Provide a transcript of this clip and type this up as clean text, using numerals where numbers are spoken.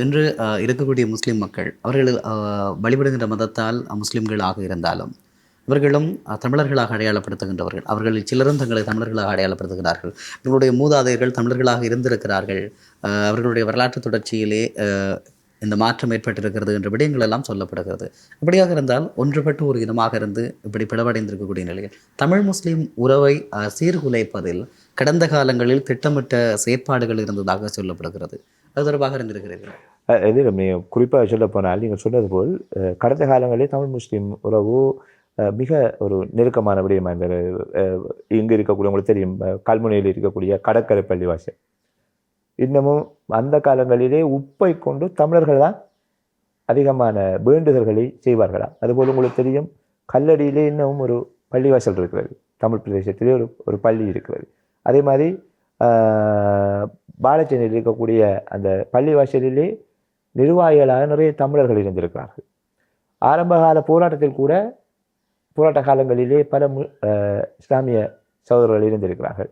இன்று இருக்கக்கூடிய முஸ்லிம் மக்கள் அவர்கள் வழிபடுகின்ற மதத்தால் முஸ்லிம்களாக இருந்தாலும் இவர்களும் தமிழர்களாக அடையாளப்படுத்துகின்றவர்கள். அவர்களில் சிலரும் தங்களை தமிழர்களாக அடையாளப்படுத்துகிறார்கள். இவர்களுடைய மூதாதையர்கள் தமிழர்களாக இருந்திருக்கிறார்கள். அவர்களுடைய வரலாற்று தொடர்ச்சியிலே இந்த மாற்றம் ஏற்பட்டிருக்கிறது என்ற விடயங்கள் எல்லாம் சொல்லப்படுகிறது. இப்படியாக இருந்தால் ஒன்றுபட்டு ஒரு இனமாக இருந்து இப்படி பிளவடைந்திருக்கக்கூடிய நிலையில் தமிழ் முஸ்லிம் உறவை சீர்குலைப்பதில் கடந்த காலங்களில் திட்டமிட்ட செயற்பாடுகள் இருந்ததாக சொல்லப்படுகிறது. அது தொடர்பாக இருந்திருக்கிறீர்கள். இது குறிப்பாக சொல்ல போனால் நீங்கள் சொன்னது போல் கடந்த காலங்களில் தமிழ் முஸ்லீம் உறவு மிக ஒரு நெருக்கமான விடயமாக இருந்தது. இங்கு இருக்கக்கூடிய உங்களுக்கு தெரியும், கல்முனையில் இருக்கக்கூடிய கடற்கரை பள்ளிவாசல் இன்னமும் அந்த காலங்களிலே உப்பை கொண்டு தமிழர்கள் தான் அதிகமான வேண்டுதல்களை செய்வார்களாம். அதுபோல் உங்களுக்கு தெரியும், கல்லடியிலே இன்னமும் ஒரு பள்ளிவாசல் இருக்கிறது. தமிழ் பிரதேசத்திலே ஒரு பள்ளி இருக்கிறது. அதே மாதிரி பாலச்சேனையில் இருக்கக்கூடிய அந்த பள்ளிவாசலிலே நிர்வாகிகளாக நிறைய தமிழர்கள் இருந்திருக்கிறார்கள். ஆரம்பகால போராட்டத்தில் கூட போராட்ட காலங்களிலே பல இஸ்லாமிய சகோதரர்கள் இருந்திருக்கிறார்கள்.